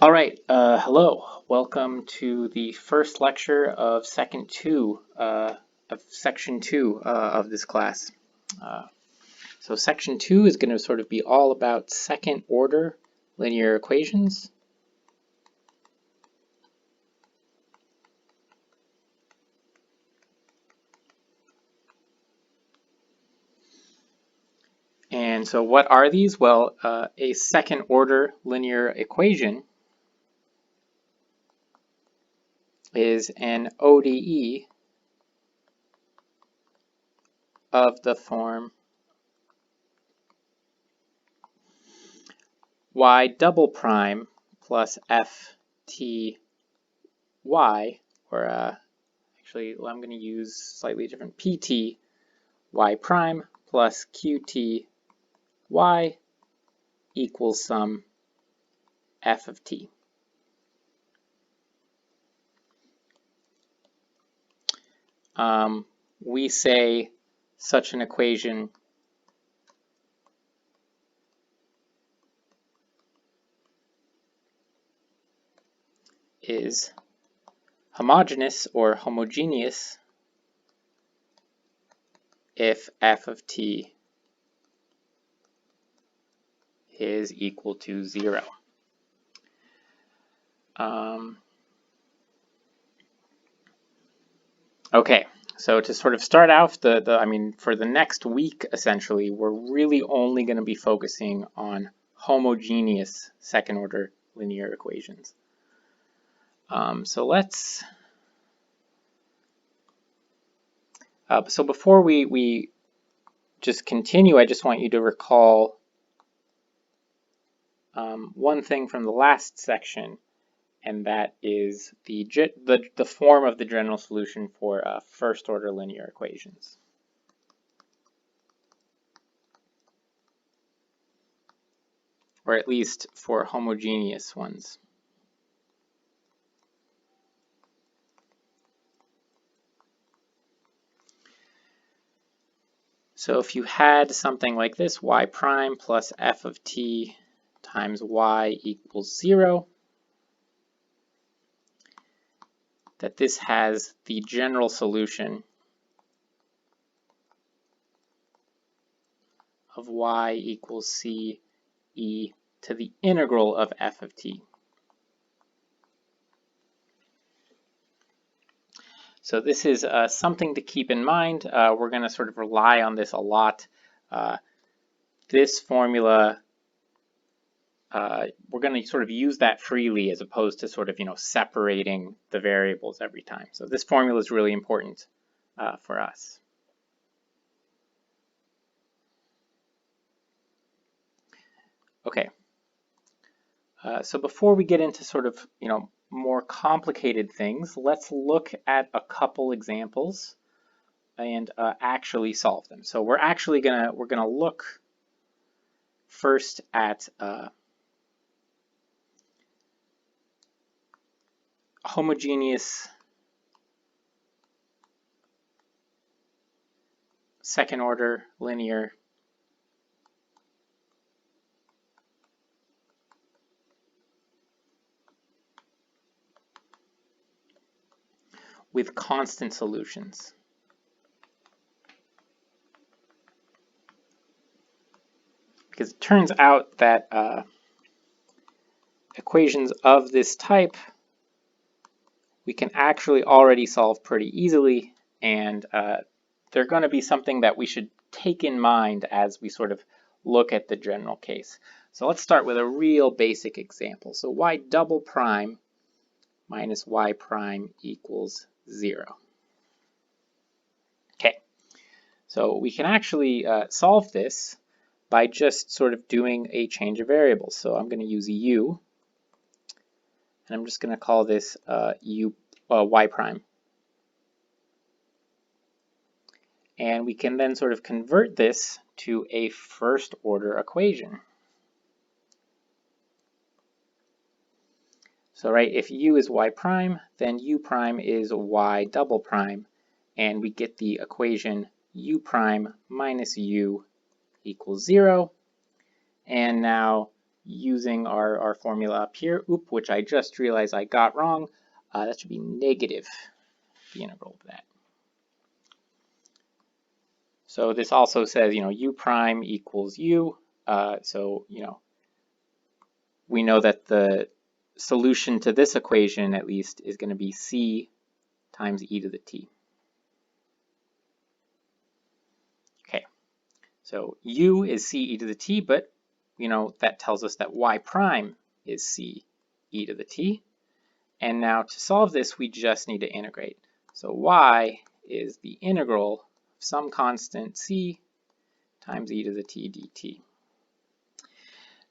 All right, hello. Welcome to the first lecture of section two of this class. Uh, so section two is going to sort of be all about second order linear equations. And so what are these? Well, a second order linear equation is an ODE of the form y double prime plus ft y, or actually I'm going to use slightly different pt y prime plus qt y equals some f of t. We say such an equation is homogeneous or homogeneous if f of t is equal to 0. Okay, so to sort of start off, for the next week, essentially, we're really only going to be focusing on homogeneous second order linear equations. So before we just continue, I just want you to recall one thing from the last section, and that is the form of the general solution for first order linear equations. Or at least for homogeneous ones. So if you had something like this, y prime plus f of t times y equals 0, that this has the general solution of y equals c e to the integral of f of t. So this is something to keep in mind. We're going to sort of rely on this a lot. This formula, we're going to sort of use that freely as opposed to sort of, separating the variables every time. So this formula is really important for us. Okay. So before we get into sort of, more complicated things, let's look at a couple examples and actually solve them. So we're gonna look first at homogeneous second order linear with constant solutions. Because it turns out that equations of this type we can actually already solve pretty easily, and they're going to be something that we should take in mind as we sort of look at the general case. So let's start with a real basic example. So y double prime minus y prime equals 0. Okay, so we can actually solve this by just sort of doing a change of variables. So I'm going to use u, and I'm just going to call this y prime. And we can then sort of convert this to a first order equation. So right, if u is y prime, then u prime is y double prime, and we get the equation u prime minus u equals 0. And now using our formula up here, which I just realized I got wrong. That should be negative the integral of that. So this also says, u prime equals u. So, we know that the solution to this equation, at least, is going to be c times e to the t. Okay, so u is c e to the t, but that tells us that y prime is c e to the t. And now to solve this, we just need to integrate. So y is the integral of some constant c times e to the t dt.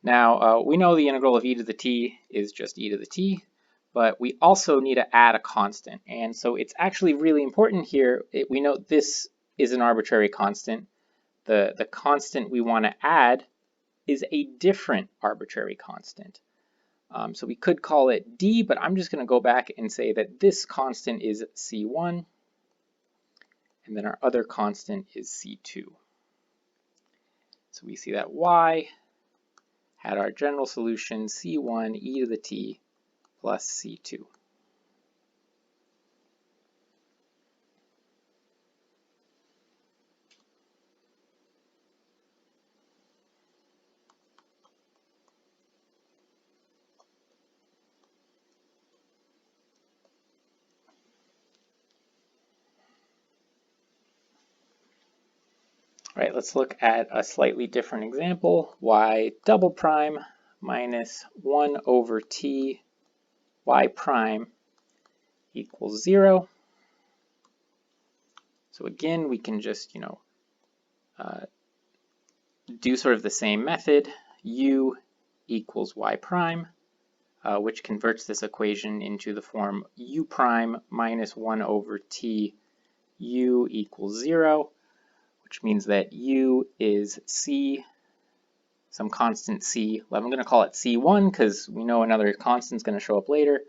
Now, we know the integral of e to the t is just e to the t, but we also need to add a constant. And so it's actually really important here. We know this is an arbitrary constant. The constant we want to add is a different arbitrary constant. So we could call it d, but I'm just going to go back and say that this constant is c1, and then our other constant is c2. So we see that y had our general solution c1 e to the t plus c2. All right, let's look at a slightly different example. Y double prime minus 1 over t y prime equals 0. So again, we can just, do sort of the same method. U equals y prime, which converts this equation into the form u prime minus 1 over t u equals 0, which means that u is c, some constant c. I'm going to call it c1 because we know another constant is going to show up later,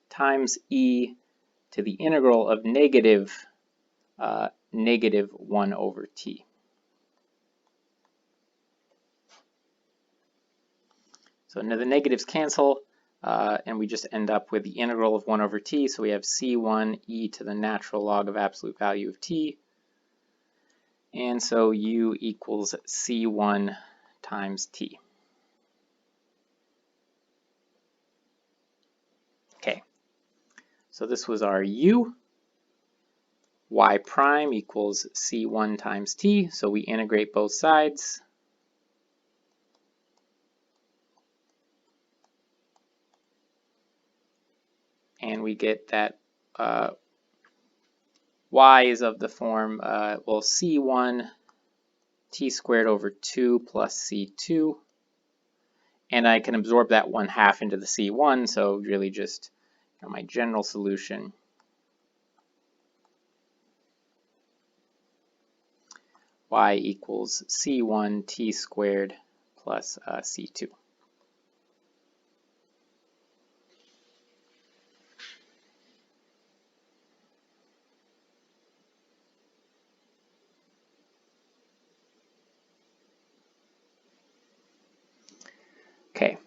times e to the integral of negative 1 over t. So now the negatives cancel, and we just end up with the integral of 1 over t. So we have c1 e to the natural log of absolute value of t. And so u equals c1 times t. Okay, so this was our u. Y prime equals c1 times t. So we integrate both sides. And we get that y is of the form, well, c1 t squared over 2 plus c2. And I can absorb that 1/2 into the c1, so really just my general solution. Y equals c1 t squared plus c2. Okay.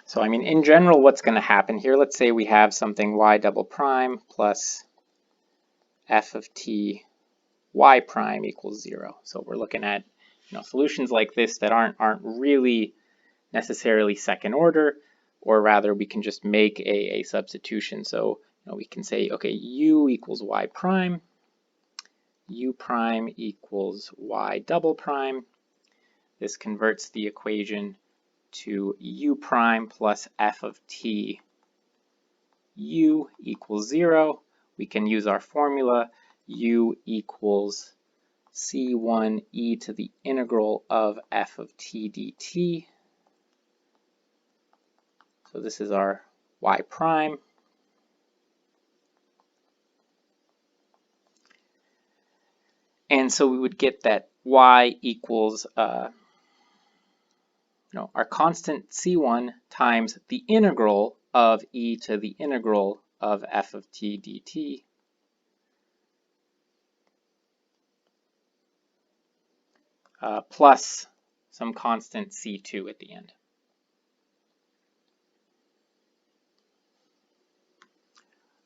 So I mean, in general, what's going to happen here? Let's say we have something y double prime plus f of t y prime equals 0. So we're looking at solutions like this that aren't really necessarily second order, or rather we can just make a substitution. So we can say, okay, u equals y prime, u prime equals y double prime. This converts the equation to u prime plus f of t u equals 0. We can use our formula, u equals c1 e to the integral of f of t dt. So this is our y prime. And so we would get that y equals our constant c1 times the integral of e to the integral of f of t dt. plus some constant C2 at the end.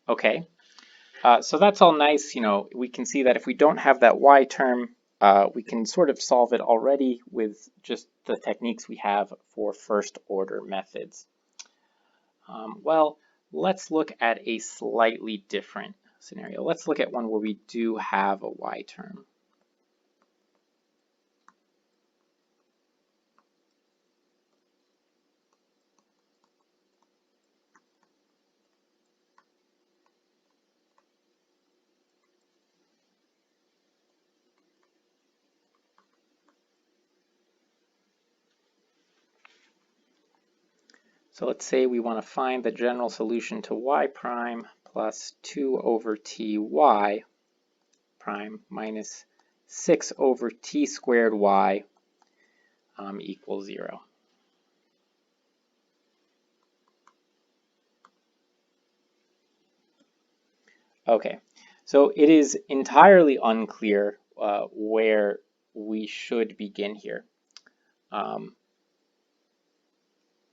Okay, so that's all nice. We can see that if we don't have that y term, we can sort of solve it already with just the techniques we have for first order methods. Well, let's look at a slightly different scenario. Let's look at one where we do have a y term. So let's say we want to find the general solution to y prime plus 2 over ty prime minus 6 over t squared y equals 0. Okay, so it is entirely unclear where we should begin here.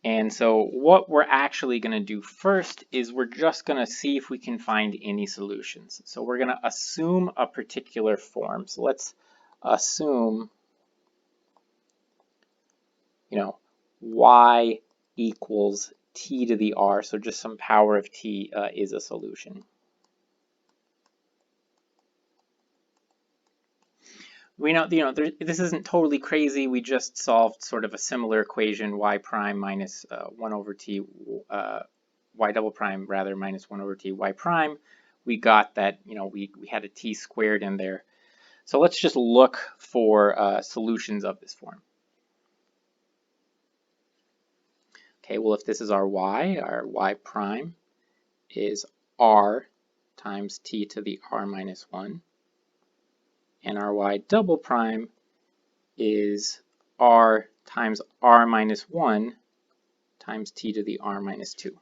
And so what we're actually going to do first is we're just going to see if we can find any solutions. So we're going to assume a particular form. So let's assume, y equals t to the r. So just some power of t is a solution. We know, this isn't totally crazy. We just solved sort of a similar equation, y prime minus 1 over t, y double prime rather minus 1 over t y prime. We got that, we had a t squared in there. So let's just look for solutions of this form. Okay, well, if this is our y prime is r times t to the r minus 1. And our y double prime is r times r minus 1 times t to the r minus 2.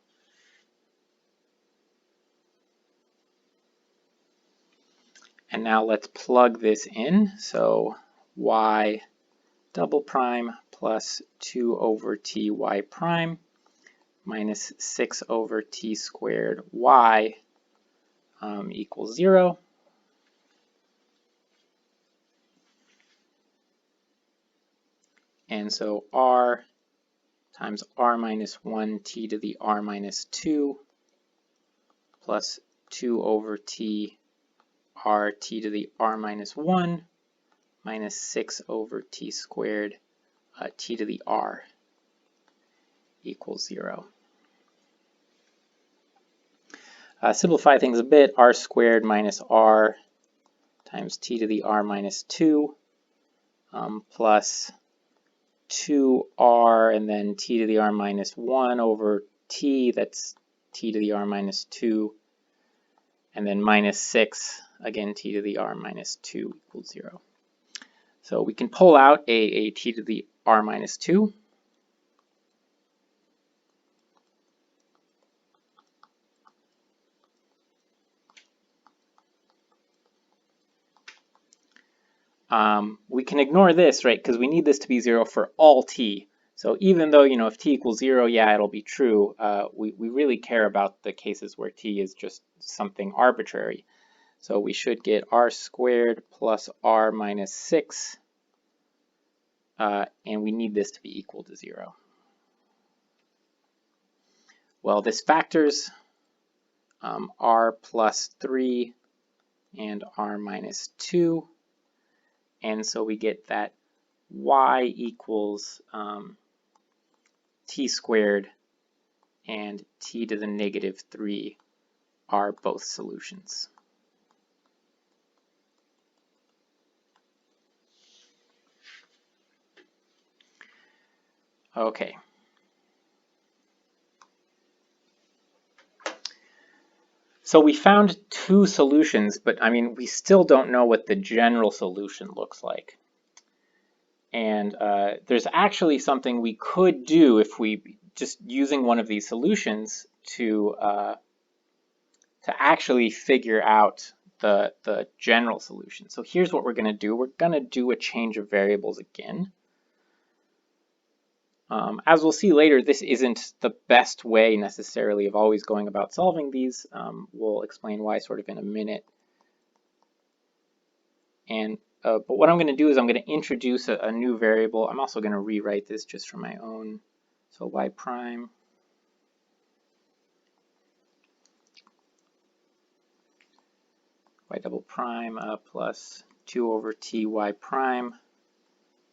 And now let's plug this in. So y double prime plus 2 over t y prime minus 6 over t squared y equals 0. And so r times r minus 1 t to the r minus 2 plus 2 over t r t to the r minus 1 minus 6 over t squared t to the r equals 0. Simplify things a bit, r squared minus r times t to the r minus 2 plus 2r and then t to the r minus 1 over t, that's t to the r minus 2, and then minus 6, again t to the r minus 2 equals 0. So we can pull out a t to the r minus 2. We can ignore this, right, because we need this to be 0 for all t. So even though, if t equals 0, yeah, it'll be true, we really care about the cases where t is just something arbitrary. So we should get r squared plus r minus 6, and we need this to be equal to 0. Well, this factors r plus 3 and r minus 2. And so we get that y equals t squared and t to the negative 3 are both solutions. Okay. So we found two solutions, but we still don't know what the general solution looks like. And there's actually something we could do if we just using one of these solutions to actually figure out the general solution. So here's what we're going to do. We're going to do a change of variables again. As we'll see later, this isn't the best way necessarily of always going about solving these. We'll explain why sort of in a minute. And but what I'm going to do is I'm going to introduce a new variable. I'm also going to rewrite this just for my own. So y prime y double prime plus 2 over t y prime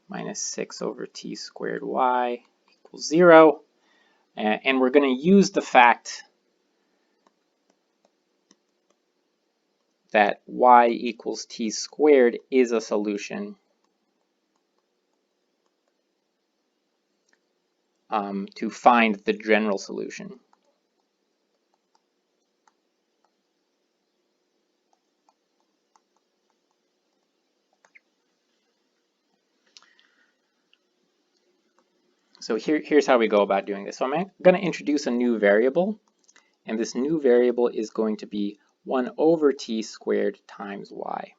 minus 6 over t squared y equals 0. And we're going to use the fact that y equals t squared is a solution to find the general solution. So here's how we go about doing this. So I'm going to introduce a new variable, and this new variable is going to be 1 over t squared times y.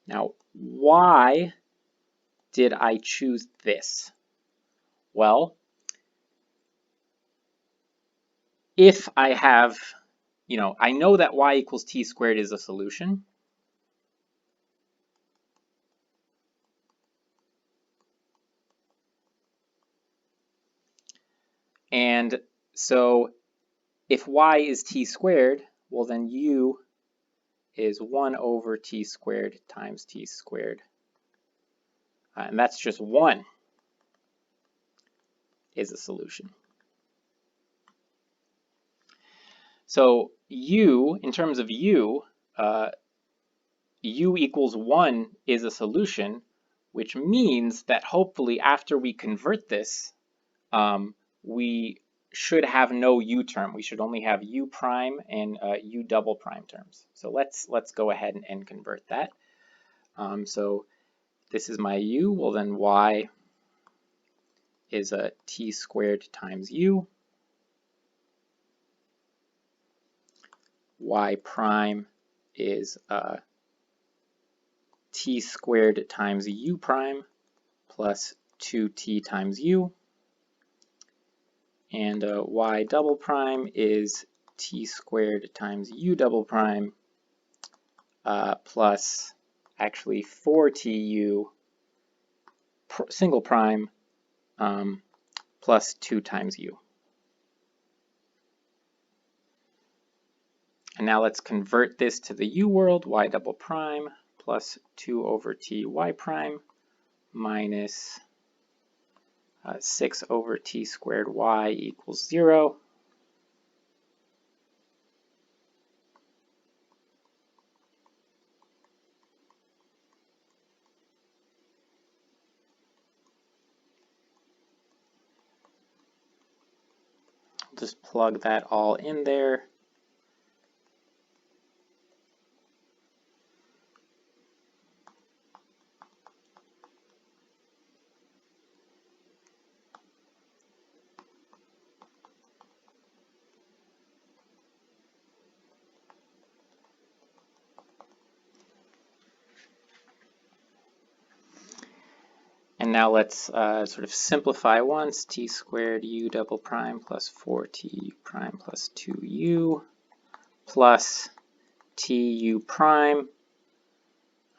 Now, why did I choose this? Well, if I have, I know that y equals t squared is a solution. And so if y is t squared, well then u is 1 over t squared times t squared. And that's just 1 is a solution. So u, in terms of u, u equals 1 is a solution, which means that hopefully after we convert this, we should have no u term. We should only have u prime and u double prime terms. So let's go ahead and convert that. So this is my u. Well, then y is a t squared times u. Y prime is t squared times u prime plus 2t times u. And y double prime is t squared times u double prime plus actually 4tu single prime plus 2 times u. And now let's convert this to the u world. Y double prime plus 2 over t y prime minus 6 over t squared y equals 0. Just plug that all in there. And now let's sort of simplify once. T squared u double prime plus 4t prime plus 2u plus tu prime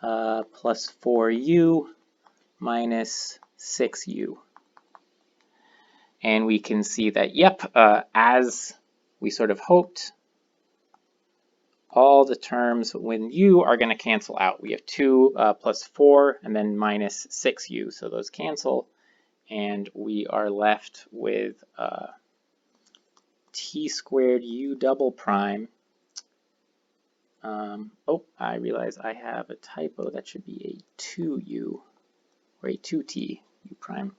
plus 4u minus 6u. And we can see that, yep, as we sort of hoped, all the terms when u are going to cancel out. We have 2 plus 4 and then minus 6u, so those cancel. And we are left with t squared u double prime. Oh, I realize I have a typo. That should be a 2u, or a 2t u prime.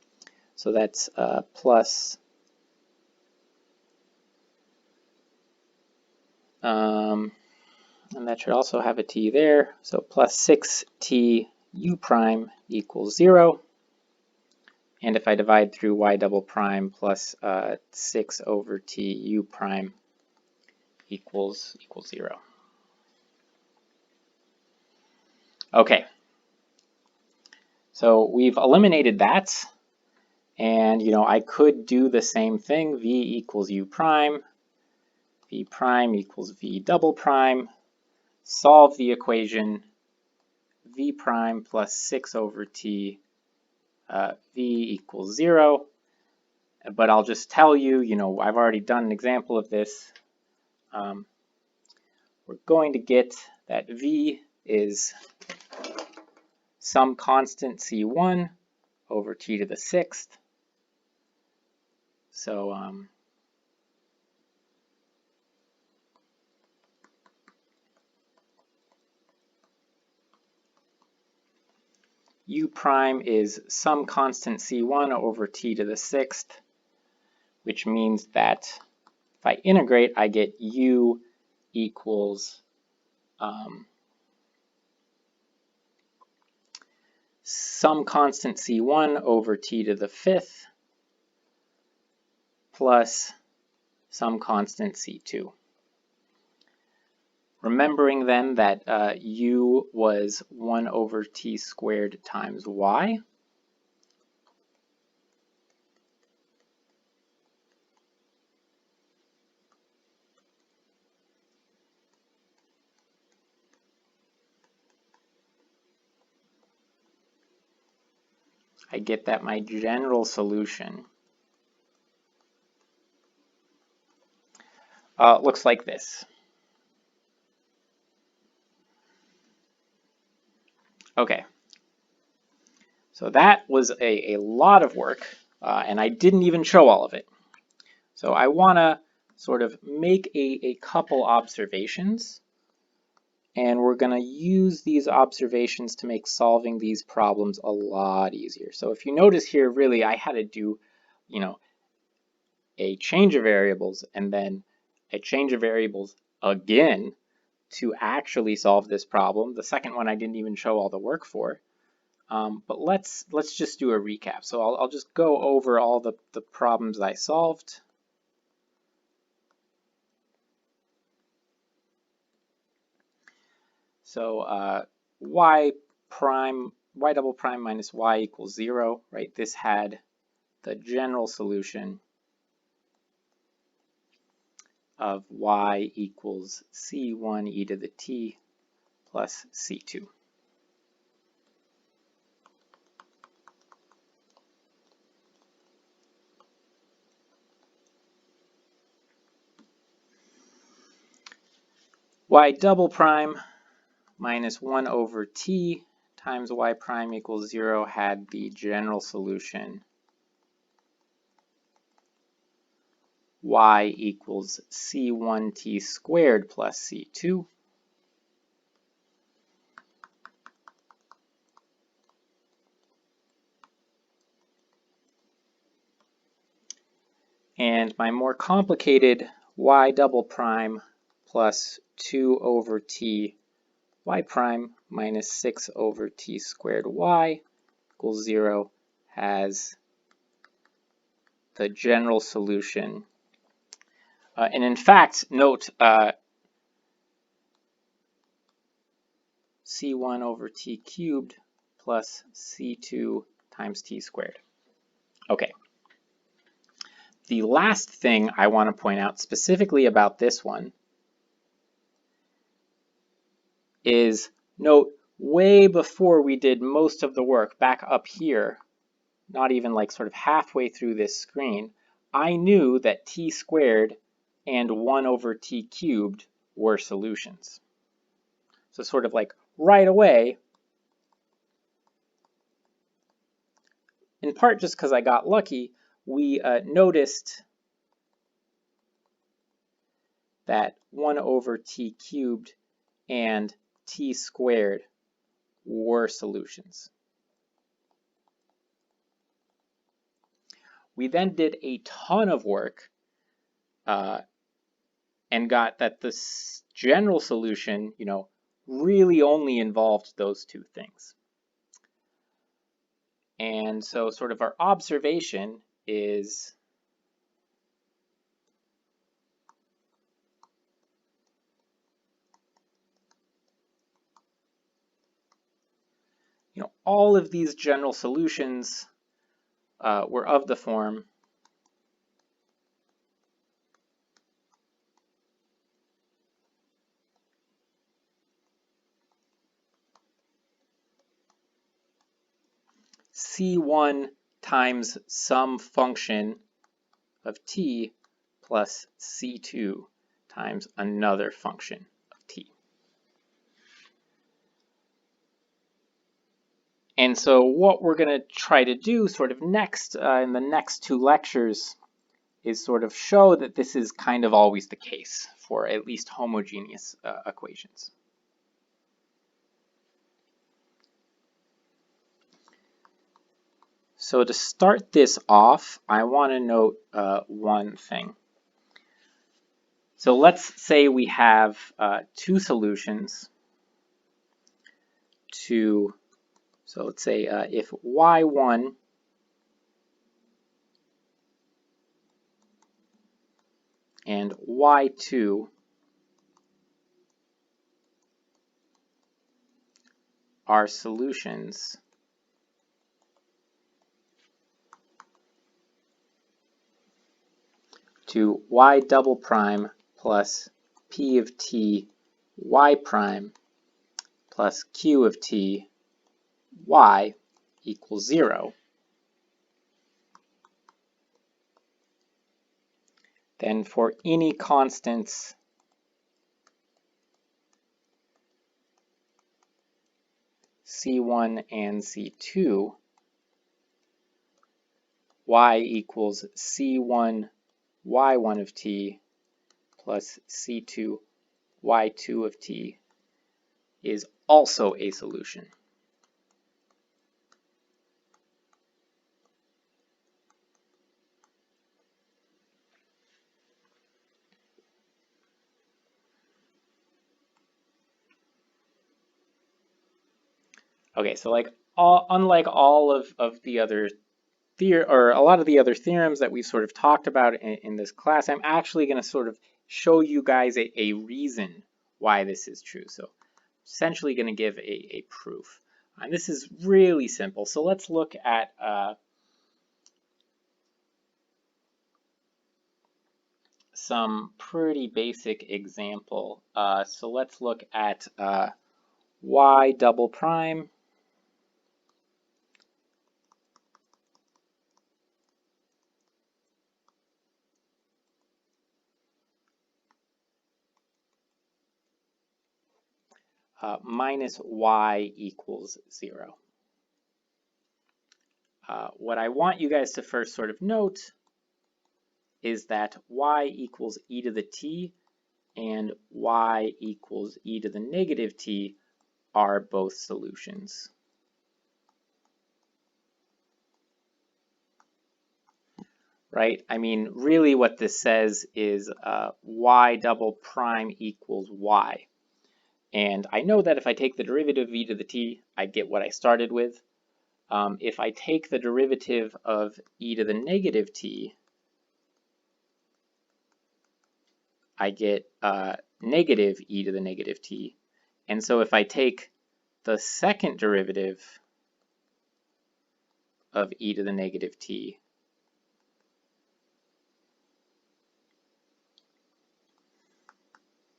So that's plus and that should also have a t there. So plus 6t u prime equals 0. And if I divide through y double prime plus 6 over t u prime equals 0. Okay, so we've eliminated that, and I could do the same thing. V equals U prime, V prime equals V double prime, solve the equation V prime plus 6 over T, V equals 0. But I'll just tell you, I've already done an example of this. We're going to get that V is some constant C1 over T to the 6th. So U prime is some constant C1 over T to the 6th, which means that if I integrate, I get U equals some constant C1 over T to the 5th plus some constant C2. Remembering then that U was 1 over T squared times Y. I get that my general solution looks like this. Okay, so that was a lot of work, and I didn't even show all of it. So I want to sort of make a couple observations, and we're going to use these observations to make solving these problems a lot easier. So if you notice here, really, I had to do, a change of variables and then a change of variables again to actually solve this problem. The second one I didn't even show all the work for. But let's just do a recap. So I'll just go over all the problems I solved. So y double prime minus y equals 0, right? This had the general solution of y equals c1 e to the t plus c2. Y double prime minus 1 over t times y prime equals 0 had the general solution y equals c1t squared plus c2. And my more complicated y double prime plus 2 over t y prime minus 6 over t squared y equals 0 has the general solution. And in fact, note c1 over t cubed plus c2 times t squared. Okay. The last thing I want to point out specifically about this one is, note, way before we did most of the work back up here, not even like sort of halfway through this screen, I knew that t squared and 1 over t cubed were solutions. So sort of like right away, in part just because I got lucky, we noticed that 1 over t cubed and t squared were solutions. We then did a ton of work and got that the general solution, really only involved those two things. And so sort of our observation is all of these general solutions were of the form C1 times some function of t plus C2 times another function of t. And so what we're going to try to do sort of next in the next two lectures is sort of show that this is kind of always the case for at least homogeneous equations. So to start this off, I want to note one thing. So let's say we have two solutions to, so let's say if y1 and y2 are solutions to y double prime plus p of t y prime plus q of t y equals 0, then for any constants C1 and C2, y equals C1 y1 of t plus C2 y2 of t is also a solution. Okay, so like unlike all of the other or a lot of the other theorems that we've sort of talked about in this class, I'm actually going to sort of show you guys a reason why this is true. So essentially going to give a proof. And this is really simple. So let's look at some pretty basic example. So let's look at y double prime minus y equals 0. What I want you guys to first sort of note is that y equals e to the t and y equals e to the negative t are both solutions. Right? I mean, really what this says is y double prime equals y. And I know that if I take the derivative of e to the t, I get what I started with. If I take the derivative of e to the negative t, I get negative e to the negative t. And so if I take the second derivative of e to the negative t,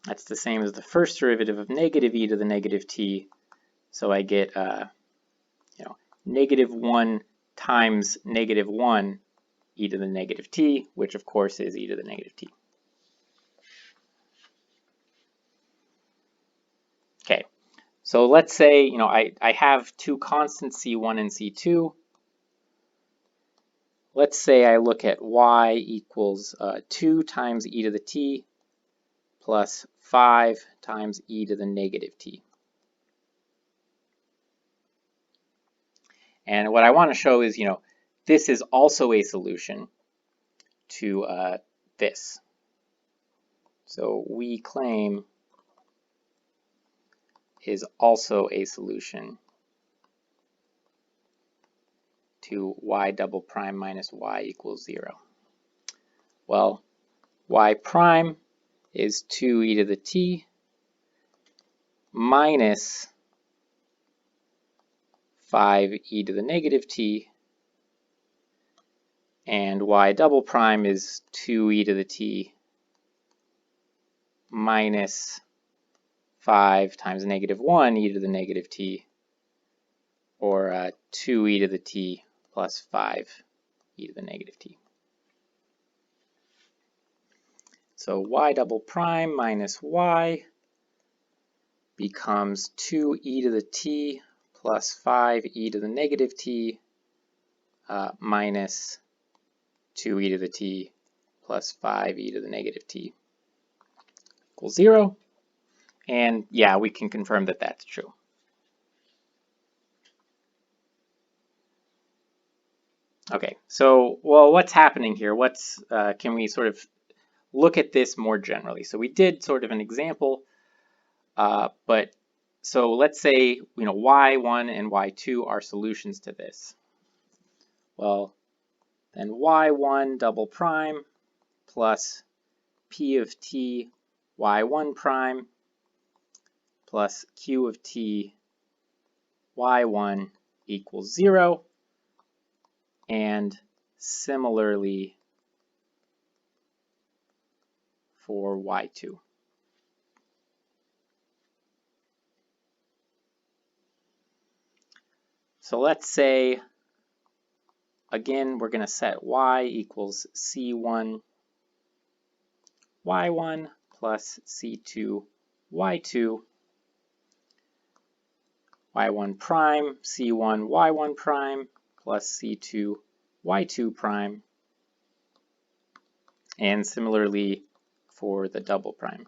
that's the same as the first derivative of negative e to the negative t. So I get negative 1 times negative 1 e to the negative t, which of course is e to the negative t. Okay, so let's say I have two constants c1 and c2. Let's say I look at y equals 2 times e to the t plus 5 times e to the negative t. And what I want to show is, this is also a solution to this. So we claim is also a solution to y double prime minus y equals 0. Well, y prime is 2e to the t minus 5e to the negative t, and y double prime is 2e to the t minus 5 times negative 1e to the negative t, or 2e to the t plus 5e to the negative t. So y double prime minus y becomes 2e to the t plus 5e to the negative t minus 2e to the t plus 5e to the negative t equals 0. And yeah, we can confirm that that's true. Okay, so, well, what's happening here? Can we sort of look at this more generally? So we did sort of an example, but so let's say, y1 and y2 are solutions to this. Well, then y1 double prime plus p of t y1 prime plus q of t y1 equals 0, and similarly for y2. So let's say, again, we're going to set y equals c1 y1 plus c2 y2, y1 prime c1 y1 prime plus c2 y2 prime, and similarly for the double prime.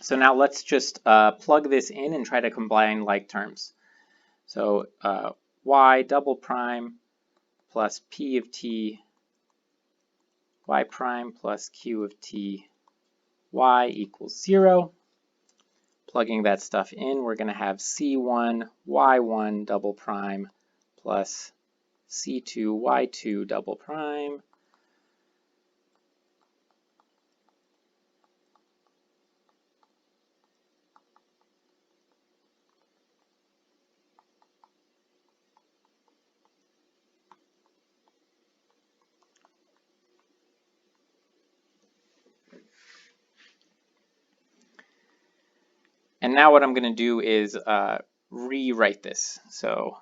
So now let's just plug this in and try to combine like terms. So y double prime plus p of t y prime plus q of t y equals 0. Plugging that stuff in, we're going to have c1 y1 double prime plus c2 y2 double prime and now what I'm going to do is rewrite this. So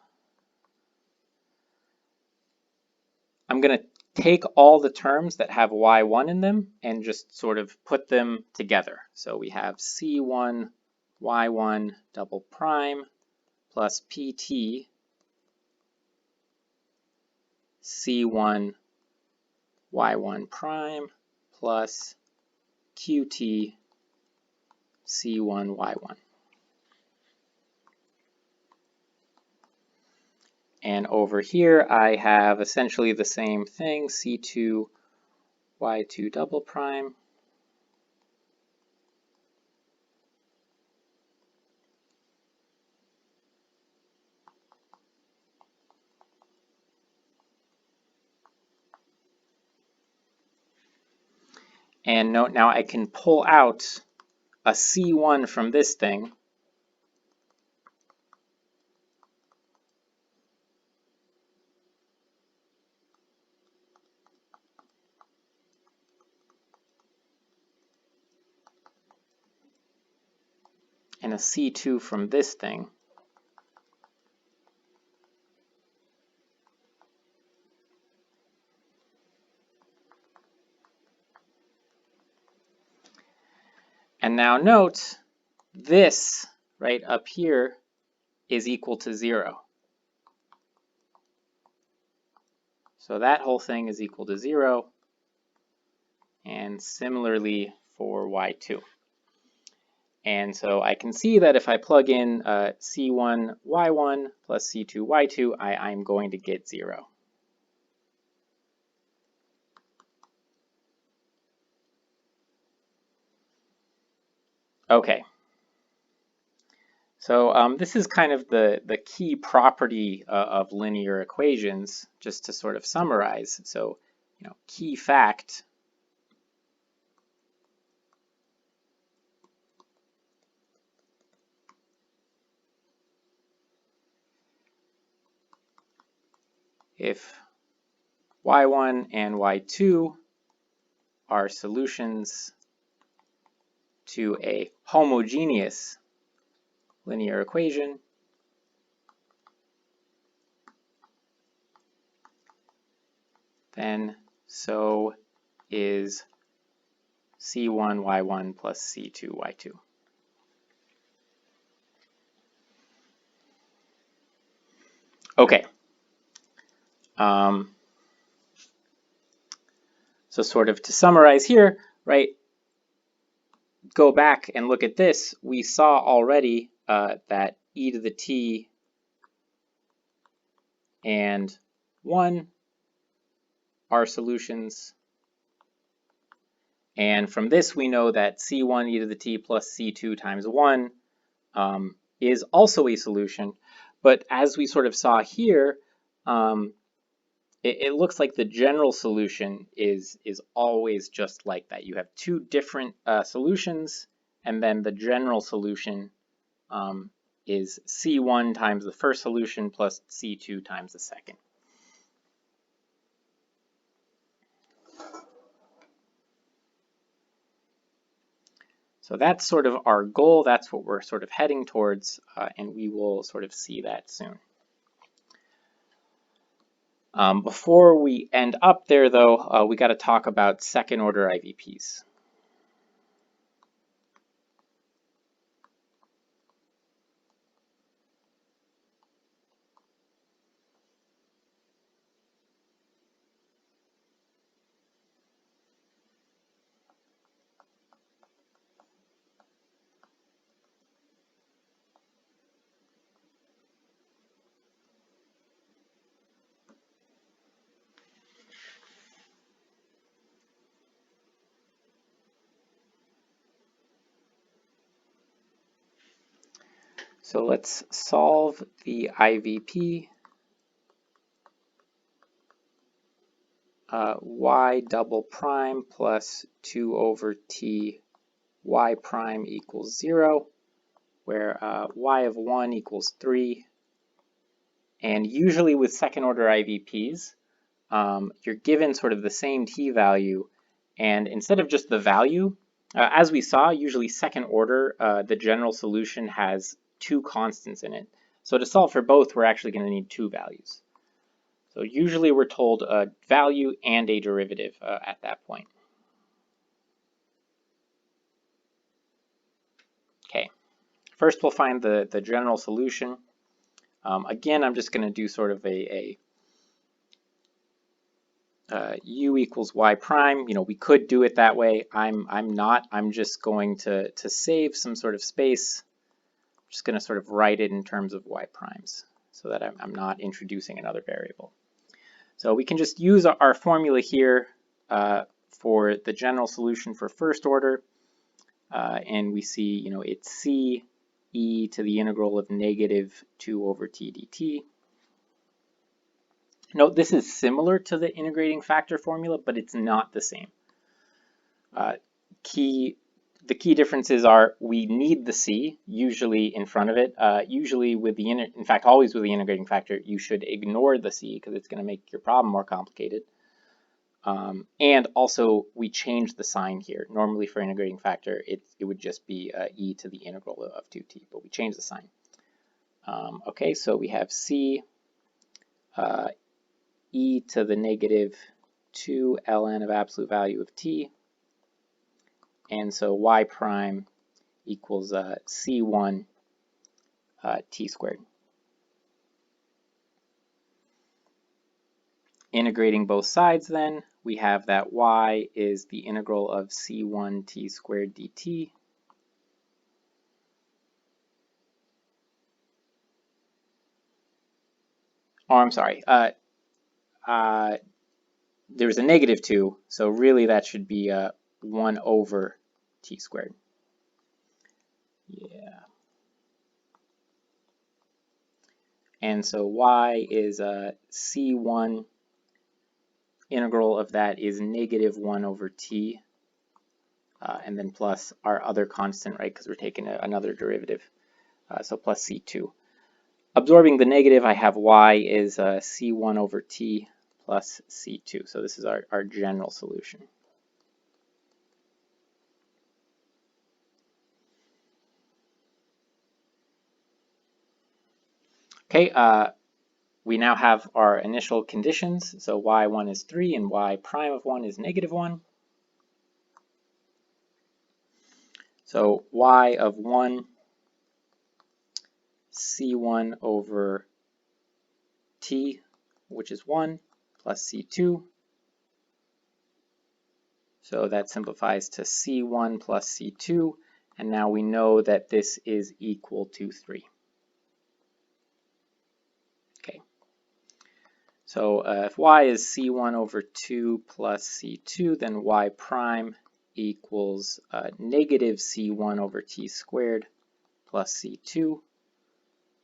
I'm going to take all the terms that have y1 in them and just sort of put them together. So we have c1 y1 double prime plus pt c1 y1 prime plus qt c1 y1. And over here I have essentially the same thing, c2 y2 double prime and note now I can pull out a c1 from this thing and a c2 from this thing. And now note, this right up here is equal to 0. So that whole thing is equal to 0, and similarly for y2. And so I can see that if I plug in c1 y1 plus c2 y2, I'm going to get 0. Okay. So this is kind of the key property of linear equations, just to sort of summarize. So, key fact. If y1 and y2 are solutions to a homogeneous linear equation, then so is c1y1 plus c2y2. Okay. So sort of to summarize here, right, go back and look at this. We saw already that e to the t and 1 are solutions. And from this, we know that c1 e to the t plus c2 times 1 is also a solution. But as we sort of saw here, it looks like the general solution is always just like that. You have two different solutions, and then the general solution is C1 times the first solution plus C2 times the second. So that's sort of our goal. That's what we're sort of heading towards, and we will sort of see that soon. Before we end up there, though, we got to talk about second order IVPs. So let's solve the IVP. Y double prime plus 2 over t y prime equals 0, where y of 1 equals 3. And usually with second order IVPs, you're given sort of the same t value, and instead of just the value, as we saw, usually second order, the general solution has two constants in it. So to solve for both, we're actually going to need two values. So usually we're told a value and a derivative at that point. Okay, first we'll find the general solution. Again, I'm just going to do sort of a u equals y prime. We could do it that way. I'm not. I'm just going to save some sort of space. I'm just going to sort of write it in terms of y primes so that I'm not introducing another variable. So we can just use our formula here for the general solution for first order. And we see, it's c e to the integral of negative 2 over t dt. Note this is similar to the integrating factor formula, but it's not the same. The key differences are we need the c usually in front of it. Usually with the in fact always with the integrating factor, you should ignore the c because it's going to make your problem more complicated. And also we change the sign here. Normally for integrating factor, it would just be e to the integral of 2t, but we change the sign. Okay, so we have c e to the negative 2 ln of absolute value of t. And so y prime equals c1 t squared. Integrating both sides then, we have that y is the integral of c1 t squared dt. Oh, I'm sorry. There's a negative 2, so really that should be 1 over t squared. Yeah. and so y is c1 integral of that is negative 1 over t, and then plus our other constant, right, because we're taking another derivative, so plus c2. Absorbing the negative, I have y is c1 over t plus c2. So this is our general solution. Okay, we now have our initial conditions. So y1 is 3 and y prime of 1 is negative 1. So y of 1, c1 over t, which is 1, plus c2. So that simplifies to c1 plus c2, and now we know that this is equal to 3. Okay, so if y is c1 over 2 plus c2, then y prime equals negative c1 over t squared plus c2,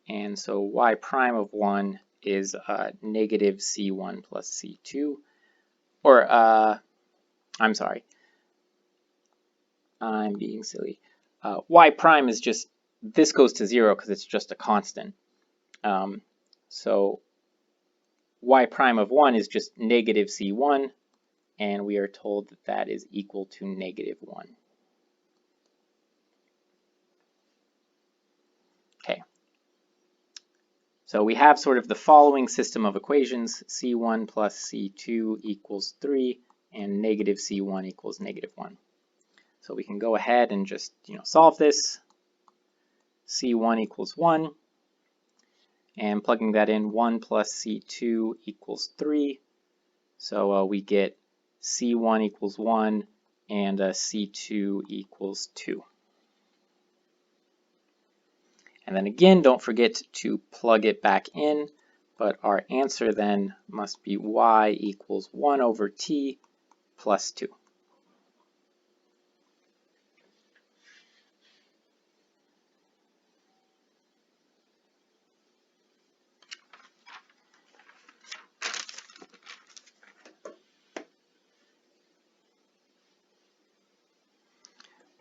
and so y prime of 1 is negative c1 plus c2, or I'm sorry, I'm being silly. Y prime is just, this goes to 0 because it's just a constant. So y prime of 1 is just negative c1, and we are told that that is equal to negative 1. Okay. So we have sort of the following system of equations: c1 plus c2 equals 3, and negative c1 equals negative 1. So we can go ahead and just solve this. c1 equals 1, and plugging that in, 1 plus c2 equals 3. So we get c1 equals 1 and c2 equals 2. And then again, don't forget to plug it back in, but our answer then must be y equals 1 over t plus 2.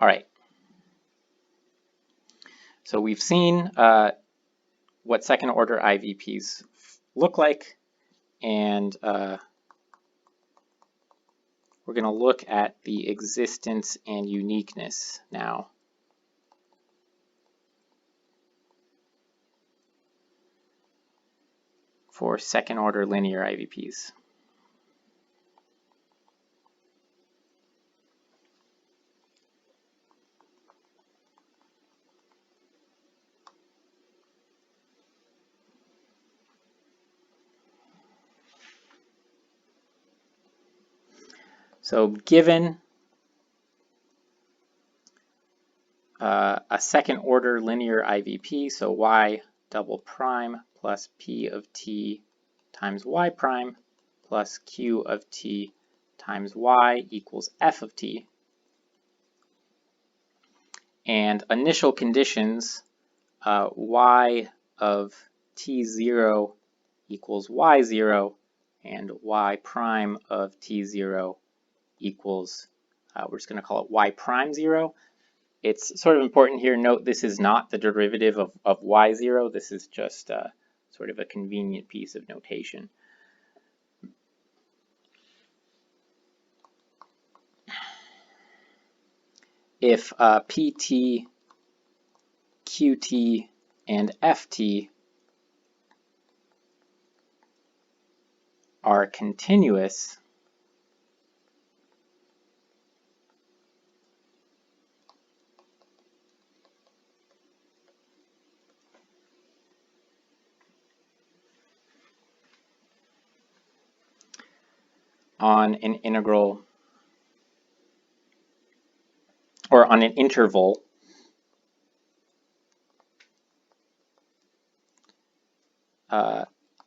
All right. So we've seen what second order IVPs look like, and we're going to look at the existence and uniqueness now. For second order linear IVPs. So given a second order linear IVP, so y double prime plus p of t times y prime plus q of t times y equals f of t. And initial conditions, y of t0 equals y0, and y prime of t0 equals, we're just going to call it y prime 0. It's sort of important here, note this is not the derivative of y0, this is just sort of a convenient piece of notation. If pt, qt, and ft are continuous, on an integral or on an interval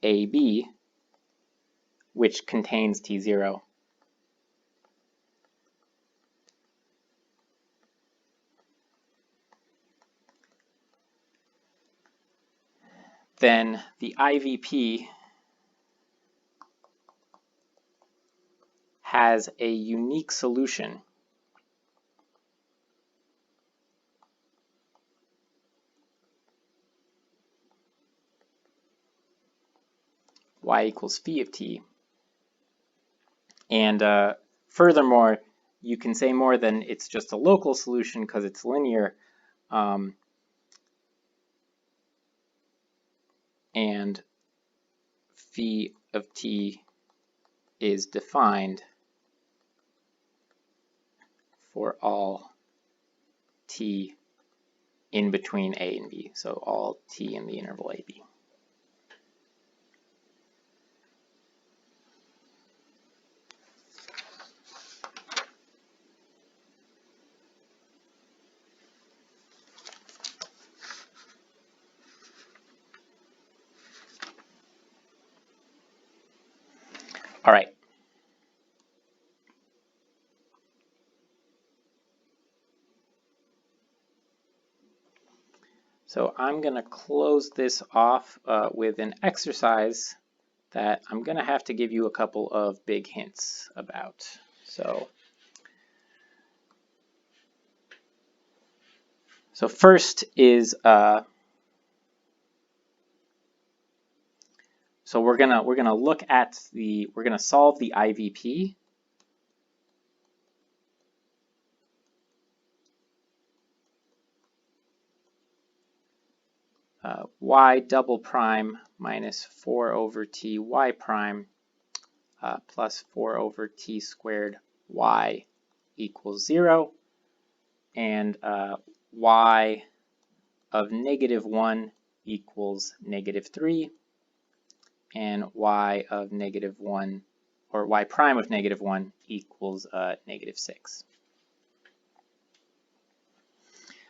AB, which contains t0, then the IVP has a unique solution y equals phi of t. And furthermore, you can say more than it's just a local solution because it's linear. And phi of t is defined for all t in between a and b, so all t in the interval a, b. All right. So I'm going to close this off with an exercise that I'm going to have to give you a couple of big hints about. So first is so we're gonna look at we're gonna solve the IVP. Y double prime minus 4 over t y prime plus 4 over t squared y equals 0, and y of -1 equals -3, and y of -1, or y prime of -1 equals -6.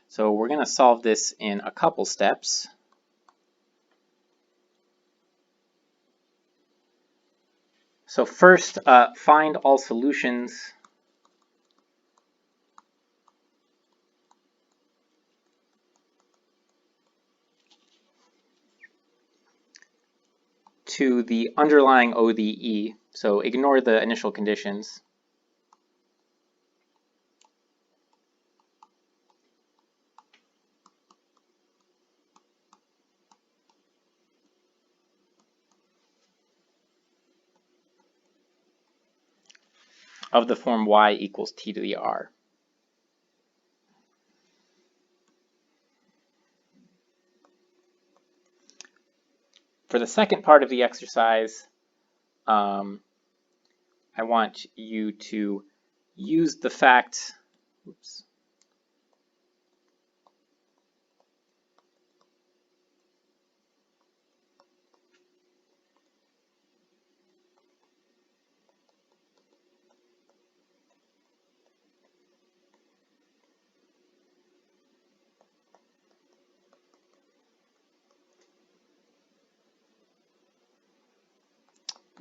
So we're going to solve this in a couple steps. So first, find all solutions to the underlying ODE. So ignore the initial conditions. Of the form y equals t to the r. For the second part of the exercise, I want you to use the fact, oops,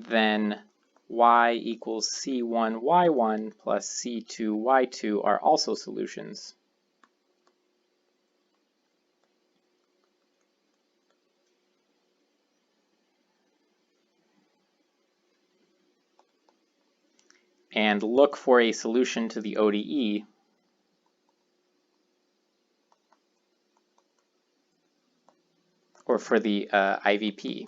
then y equals c1 y1 plus c2 y2 are also solutions. And look for a solution to the ODE or for the IVP.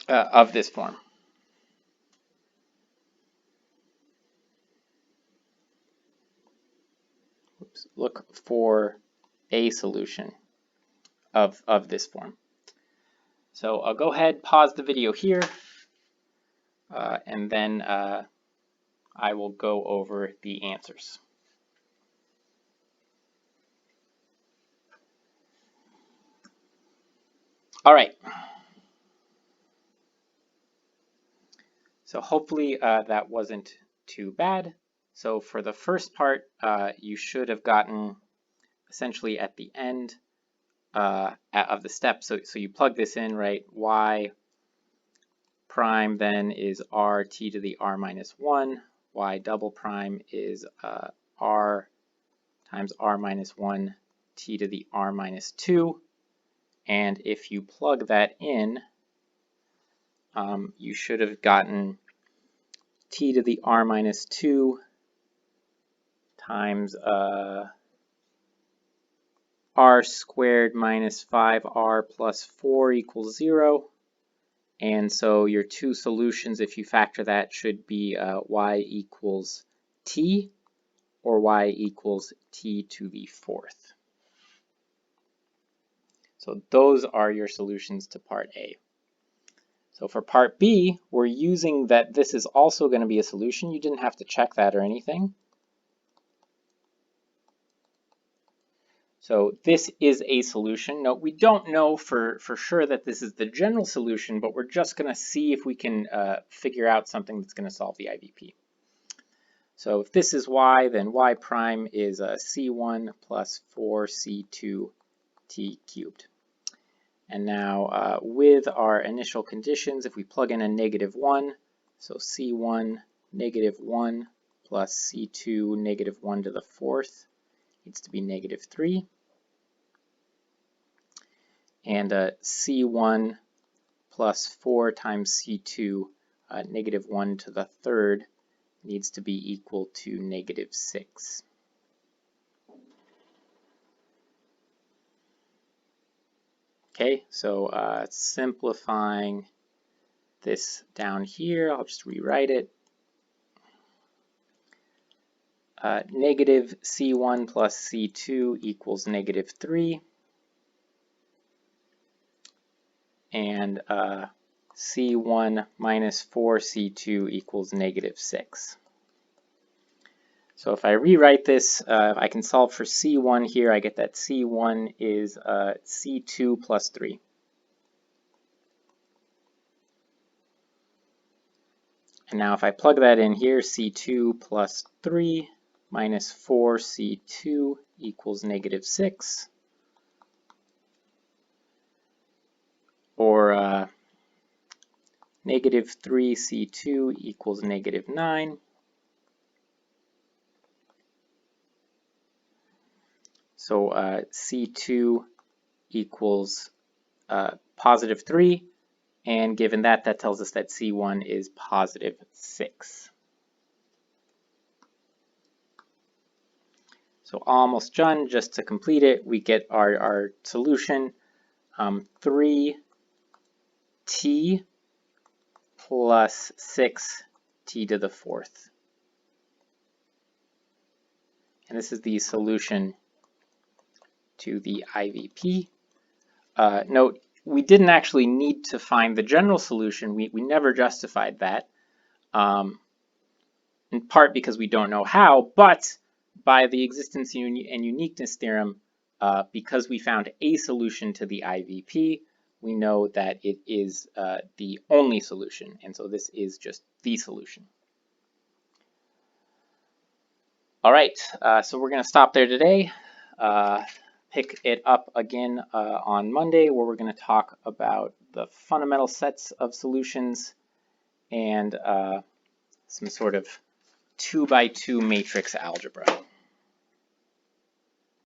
Of this form. Oops. Look for a solution of this form. So I'll go ahead, pause the video here, and then I will go over the answers. All right. So hopefully that wasn't too bad. So for the first part, you should have gotten essentially at the end of the step. So you plug this in, right? Y prime then is r t to the r minus 1. Y double prime is r times r minus 1 t to the r minus 2. And if you plug that in, you should have gotten t to the r minus 2 times r squared minus 5r plus 4 equals 0. And so your two solutions, if you factor that, should be y equals t or y equals t to the fourth. So those are your solutions to part A. So for part B, we're using that this is also going to be a solution. You didn't have to check that or anything. So this is a solution. Note, we don't know for sure that this is the general solution, but we're just going to see if we can figure out something that's going to solve the IVP. So if this is y, then y prime is c1 plus 4c2 t cubed. And now with our initial conditions, if we plug in a -1, so c1 -1 plus c2 -1 to the fourth needs to be -3. And c1 plus 4 times c2 -1 to the third needs to be equal to -6. Okay, so simplifying this down here, I'll just rewrite it. Negative c1 plus c2 equals -3. And c1 minus 4c2 equals -6. So if I rewrite this, I can solve for c1 here. I get that c1 is c2 plus 3. And now if I plug that in here, c2 plus 3 minus 4c2 equals -6. Or -3c2 equals -9. So c2 equals +3, and given that, that tells us that c1 is +6. So almost done. Just to complete it, we get our solution, 3t plus 6t to the fourth. And this is the solution to the IVP. Note, we didn't actually need to find the general solution. We never justified that, in part because we don't know how, but by the existence and uniqueness theorem, because we found a solution to the IVP, we know that it is the only solution, and so this is just the solution. All right, so we're going to stop there today. Pick it up again on Monday, where we're going to talk about the fundamental sets of solutions and some sort of 2x2 matrix algebra.